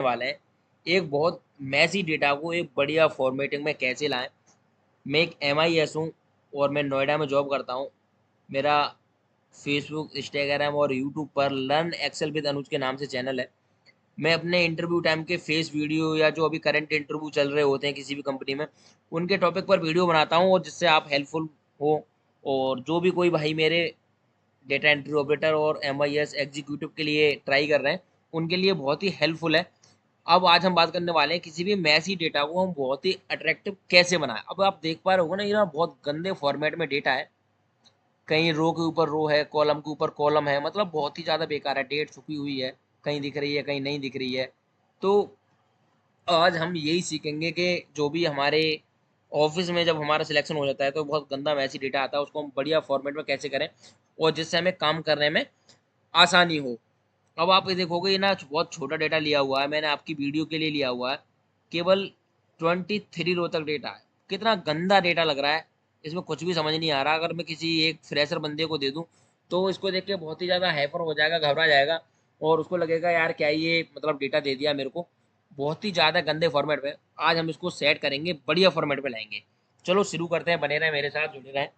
वाले हैं एक बहुत मैसी डेटा को एक बढ़िया फॉर्मेटिंग में कैसे लाएं। मैं एक MIS हूँ और मैं नोएडा में जॉब करता हूँ। मेरा फेसबुक, इंस्टाग्राम और यूट्यूब पर लर्न एक्सेल विद अनुज के नाम से चैनल है। मैं अपने इंटरव्यू टाइम के फेस वीडियो या जो अभी करंट इंटरव्यू चल रहे होते हैं किसी भी कंपनी में, उनके टॉपिक पर वीडियो बनाता हूँ और जिससे आप हेल्पफुल हो। और जो भी कोई भाई मेरे डेटा एंट्री ऑपरेटर और MIS एग्जीक्यूटिव के लिए ट्राई कर रहे हैं, उनके लिए बहुत ही हेल्पफुल है। अब आज हम बात करने वाले हैं किसी भी मैसी डेटा को हम बहुत ही अट्रैक्टिव कैसे बनाएं। अब आप देख पा रहे हो ना, ये ना बहुत गंदे फॉर्मेट में डेटा है। कहीं रो के ऊपर रो है, कॉलम के ऊपर कॉलम है, मतलब बहुत ही ज़्यादा बेकार है। डेट छुपी हुई है, कहीं दिख रही है कहीं नहीं दिख रही है। तो आज हम यही सीखेंगे कि जो भी हमारे ऑफिस में जब हमारा सिलेक्शन हो जाता है तो बहुत गंदा मैसी डेटा आता है, उसको हम बढ़िया फॉर्मेट में कैसे करें और जिससे हमें काम करने में आसानी हो। अब आप ये देखोगे, ये ना बहुत छोटा डेटा लिया हुआ है, मैंने आपकी वीडियो के लिए लिया हुआ है। केवल 23 रो तक डेटा है। कितना गंदा डेटा लग रहा है, इसमें कुछ भी समझ नहीं आ रहा। अगर मैं किसी एक फ्रेशर बंदे को दे दूं तो इसको देख के बहुत ही ज़्यादा हाइपर हो जाएगा, घबरा जाएगा और उसको लगेगा यार क्या ये मतलब डेटा दे दिया मेरे को, बहुत ही ज़्यादा गंदे फॉर्मेट में। आज हम इसको सेट करेंगे, बढ़िया फॉर्मेट में लाएंगे। चलो शुरू करते हैं, बने रहें मेरे साथ, जुड़े रहें।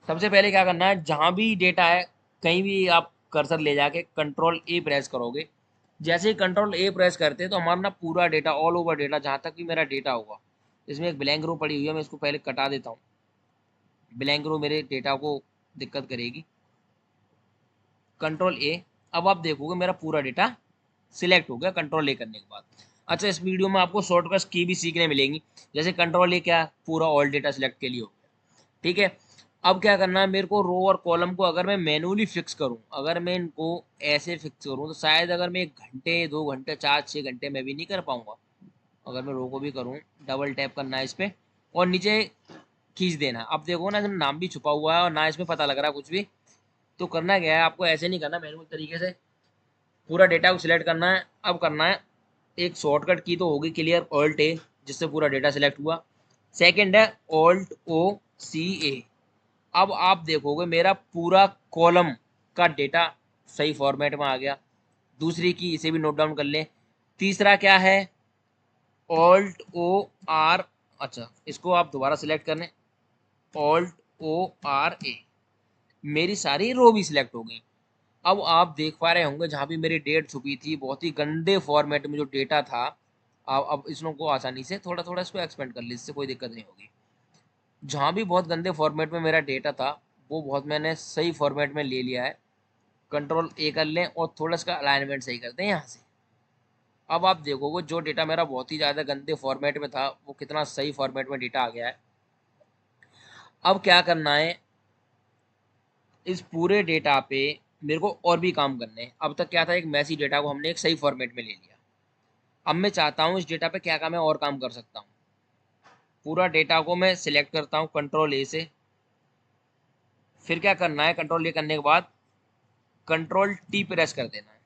सबसे पहले क्या करना है, जहाँ भी डेटा है कहीं भी आप कर्सर ले जाके Ctrl+A प्रेस करोगे। जैसे ही Ctrl+A प्रेस करते हैं तो हमारा ना पूरा डेटा, ऑल ओवर डेटा, जहाँ तक भी मेरा डेटा होगा, इसमें एक ब्लैंक रो पड़ी हुई है, मैं इसको पहले कटा देता हूँ। ब्लैंक रो मेरे डेटा को दिक्कत करेगी। Ctrl+A। अब आप देखोगे मेरा पूरा डेटा सिलेक्ट हो गया Ctrl+A करने के बाद। अच्छा, इस वीडियो में आपको शॉर्टकट्स की भी सीखने मिलेंगी। जैसे Ctrl+A, क्या पूरा ऑल डेटा सिलेक्ट के लिए हो गया, ठीक है। अब क्या करना है, मेरे को रो और कॉलम को अगर मैं मैनुअली फिक्स करूं, अगर मैं इनको ऐसे फिक्स करूं तो शायद अगर मैं 1 घंटे 2 घंटे 4 6 घंटे में भी नहीं कर पाऊंगा। अगर मैं रो को भी करूं, डबल टैप करना है इस पर और नीचे खींच देना। अब देखो ना, इसमें नाम भी छुपा हुआ है और ना इसमें पता लग रहा कुछ भी। तो करना क्या है, आपको ऐसे नहीं करना, मैनुअल तरीके से पूरा डेटा को सिलेक्ट करना है। अब करना है, एक शॉर्टकट की तो होगी क्लियर Alt+A, जिससे पूरा डेटा सिलेक्ट हुआ। सेकंड है Alt+O+C+A। अब आप देखोगे मेरा पूरा कॉलम का डेटा सही फॉर्मेट में आ गया। दूसरी की, इसे भी नोट डाउन कर लें। तीसरा क्या है, Alt+O+R। अच्छा, इसको आप दोबारा सिलेक्ट कर लें, Alt+O+R+A। मेरी सारी रो भी सिलेक्ट हो गई। अब आप देख पा रहे होंगे जहाँ भी मेरी डेट छुपी थी, बहुत ही गंदे फॉर्मेट में जो डेटा था, अब इसको आसानी से थोड़ा थोड़ा इसको एक्सपेंड कर ली, इससे कोई दिक्कत नहीं होगी। जहाँ भी बहुत गंदे फॉर्मेट में मेरा डेटा था, वो बहुत मैंने सही फॉर्मेट में ले लिया है। Ctrl+A कर लें और थोड़ा इसका अलाइनमेंट सही करते हैं यहाँ से। अब आप देखोगे जो डेटा मेरा बहुत ही ज़्यादा गंदे फॉर्मेट में था, वो कितना सही फॉर्मेट में डेटा आ गया है। अब क्या करना है, इस पूरे डेटा पे मेरे को और भी काम करने हैं। अब तक क्या था, एक मैसी डेटा को हमने एक सही फॉर्मेट में ले लिया। अब मैं चाहता हूँ इस डेटा पे क्या क्या मैं और काम कर सकता हूँ। पूरा डेटा को मैं सिलेक्ट करता हूँ Ctrl+A से। फिर क्या करना है, Ctrl+A करने के बाद Ctrl+T प्रेस कर देना है।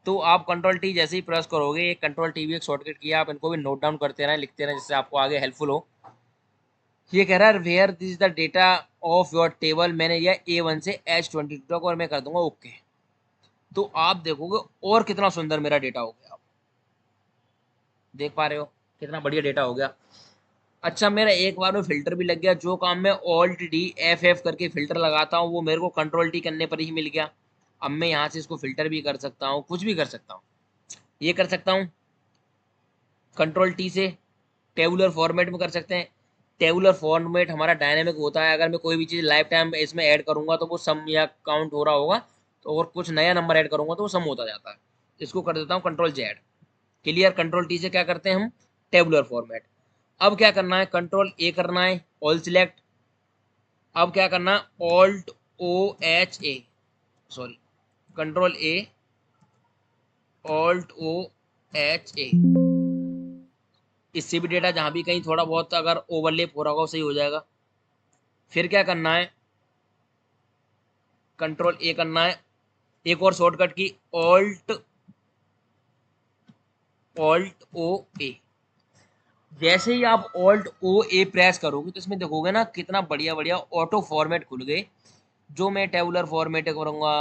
तो आप Ctrl+T जैसे ही प्रेस करोगे, ये Ctrl+T भी एक शॉर्टकट किया, आप इनको भी नोट डाउन करते रहें, लिखते रहें, जिससे आपको आगे हेल्पफुल हो। ये कह रहा है where this is the data of your table, मैंने यह A1 से H22 तक, और मैं कर दूंगा ओके। तो आप देखोगे और कितना सुंदर मेरा डेटा हो गया। आप देख पा रहे हो कितना बढ़िया डेटा हो गया। अच्छा, मेरा एक बार में फिल्टर भी लग गया। जो काम मैं Alt+D+F करके फिल्टर लगाता हूँ, वो मेरे को Ctrl+T करने पर ही मिल गया। अब मैं यहाँ से इसको फिल्टर भी कर सकता हूँ, कुछ भी कर सकता हूँ। ये कर सकता हूँ Ctrl+T से, टेबुलर फॉर्मेट में कर सकते हैं। टेबुलर फॉर्मेट हमारा डायनेमिक होता है, अगर मैं कोई भी चीज़ लाइफ टाइम इसमें ऐड करूंगा तो वो सम या काउंट हो रहा होगा, तो और कुछ नया नंबर ऐड करूंगा तो वो सम होता जाता है। इसको कर देता हूँ Ctrl+Z। क्लियर। Ctrl+T से क्या करते हैं हम, टेबुलर फॉर्मेट। अब क्या करना है, Ctrl+A करना है, ऑल सिलेक्ट। अब क्या करना है, Alt+O+H+A, सॉरी, Ctrl+A, Alt+O+H+A। इससे भी डेटा जहाँ भी कहीं थोड़ा बहुत अगर ओवरलेप हो रहा होगा सही हो जाएगा। फिर क्या करना है, Ctrl+A करना है, एक और शॉर्टकट की Alt+O+A। जैसे ही आप Alt+O+A प्रेस करोगे तो इसमें देखोगे ना कितना बढ़िया बढ़िया ऑटो फॉर्मेट खुल गए। जो मैं टेबुलर फॉर्मेट करूँगा,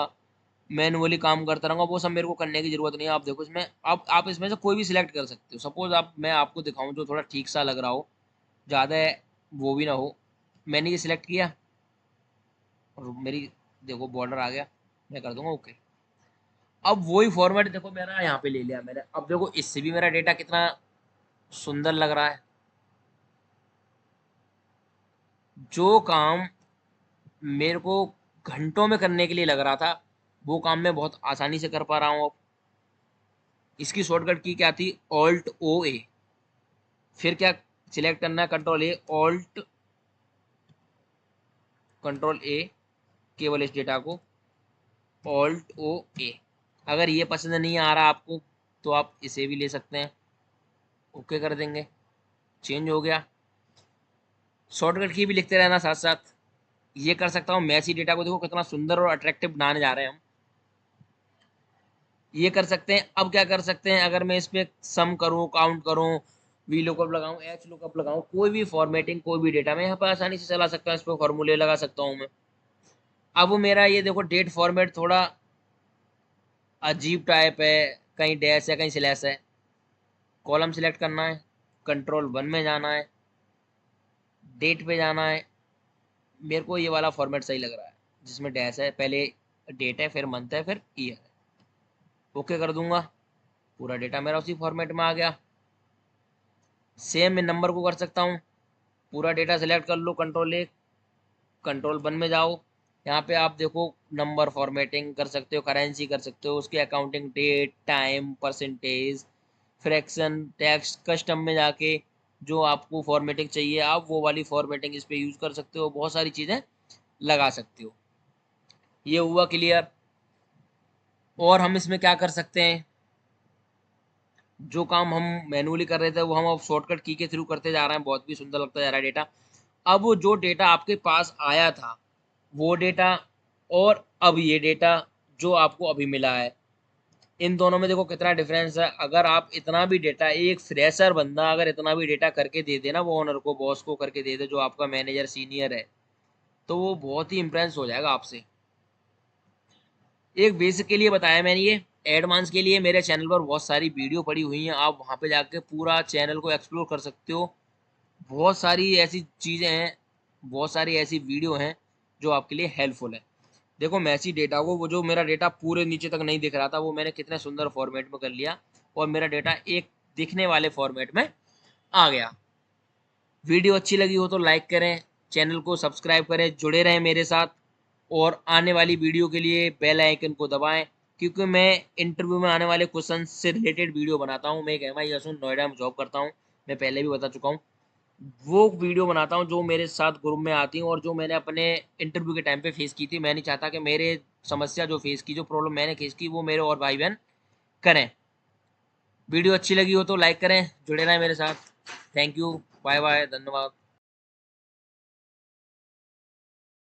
मैनुअली काम करता रहूँगा, वो सब मेरे को करने की ज़रूरत नहीं है। आप देखो इसमें, आप इसमें से कोई भी सिलेक्ट कर सकते हो। सपोज़ आप, मैं आपको दिखाऊँ जो थोड़ा ठीक सा लग रहा हो, ज़्यादा वो भी ना हो। मैंने ये सिलेक्ट किया और मेरी देखो बॉर्डर आ गया, मैं कर दूंगा ओके। अब वही फॉर्मेट देखो मेरा यहाँ पे ले लिया मैंने। अब देखो इससे भी मेरा डेटा कितना सुंदर लग रहा है। जो काम मेरे को घंटों में करने के लिए लग रहा था, वो काम मैं बहुत आसानी से कर पा रहा हूँ अब। इसकी शॉर्टकट की क्या थी, ऑल्ट ओ ए। फिर क्या सिलेक्ट करना है, कंट्रोल ए, ऑल्ट कंट्रोल ए, केवल इस डेटा को, ऑल्ट ओ ए। अगर ये पसंद नहीं आ रहा आपको तो आप इसे भी ले सकते हैं, ओके कर देंगे, चेंज हो गया। शॉर्टकट की भी लिखते रहना साथ साथ। ये कर सकता हूँ, मैसी डेटा को देखो कितना सुंदर और अट्रैक्टिव बनाने जा रहे हैं हम। ये कर सकते हैं। अब क्या कर सकते हैं, अगर मैं इस पे सम करूँ, काउंट करूँ, वी लुकअप लगाऊँ, एच लुकअप लगाऊँ, कोई भी फॉर्मेटिंग, कोई भी डेटा मैं यहाँ पर आसानी से चला सकता हूँ। इस पर फॉर्मूले लगा सकता हूँ मैं। अब मेरा ये देखो डेट फॉर्मेट थोड़ा अजीब टाइप है, कहीं डैश है कहीं स्लैश है। कॉलम सिलेक्ट करना है, कंट्रोल 1 में जाना है, डेट पे जाना है। मेरे को ये वाला फॉर्मेट सही लग रहा है, जिसमें डैश है, पहले डेट है, फिर मंथ है, फिर ईयर है। ओके कर दूंगा, पूरा डेटा मेरा उसी फॉर्मेट में आ गया। सेम मैं नंबर को कर सकता हूँ। पूरा डेटा सेलेक्ट कर लो, कंट्रोल ए, कंट्रोल 1 में जाओ। यहाँ पे आप देखो नंबर फॉर्मेटिंग कर सकते हो, करेंसी कर सकते हो, उसके accounting, date, time, percentage, fraction, tax, custom में जाके जो आपको फॉर्मेटिंग चाहिए आप वो वाली फॉर्मेटिंग इस पे यूज़ कर सकते हो। बहुत सारी चीज़ें लगा सकते हो। ये हुआ क्लियर। और हम इसमें क्या कर सकते हैं, जो काम हम मैनुअली कर रहे थे वो हम अब शॉर्टकट की के थ्रू करते जा रहे हैं। बहुत भी सुंदर लगता जा रहा है डेटा। अब वो जो डेटा आपके पास आया था वो डेटा, और अब ये डेटा जो आपको अभी मिला है, इन दोनों में देखो कितना डिफरेंस है। अगर आप इतना भी डेटा, एक फ्रेशर बंदा अगर इतना भी डेटा करके दे दे ना, वो ओनर को, बॉस को करके दे दे, जो आपका मैनेजर सीनियर है, तो वो बहुत ही इम्प्रेस हो जाएगा आपसे। एक बेसिक के लिए बताया मैंने, ये एडवांस के लिए मेरे चैनल पर बहुत सारी वीडियो पड़ी हुई हैं। आप वहाँ पे जाके पूरा चैनल को एक्सप्लोर कर सकते हो। बहुत सारी ऐसी चीज़ें हैं, बहुत सारी ऐसी वीडियो हैं जो आपके लिए हेल्पफुल है। देखो मैसी डेटा को, वो जो मेरा डेटा पूरे नीचे तक नहीं दिख रहा था, वो मैंने कितने सुंदर फॉर्मेट में कर लिया और मेरा डेटा एक दिखने वाले फॉर्मेट में आ गया। वीडियो अच्छी लगी हो तो लाइक करें, चैनल को सब्सक्राइब करें, जुड़े रहें मेरे साथ। और आने वाली वीडियो के लिए बेल आइकन को दबाएं, क्योंकि मैं इंटरव्यू में आने वाले क्वेश्चन से रिलेटेड वीडियो बनाता हूं। मैं एक MI असुन नोएडा में जॉब करता हूं, मैं पहले भी बता चुका हूं। वो वीडियो बनाता हूं जो मेरे साथ ग्रुप में आती हैं और जो मैंने अपने इंटरव्यू के टाइम पे फेस की थी। मैं नहीं चाहता कि मेरे समस्या जो फेस की, जो प्रॉब्लम मैंने फेस की, वो मेरे और भाई बहन करें। वीडियो अच्छी लगी हो तो लाइक करें, जुड़े रहें मेरे साथ। थैंक यू, बाय बाय, धन्यवाद।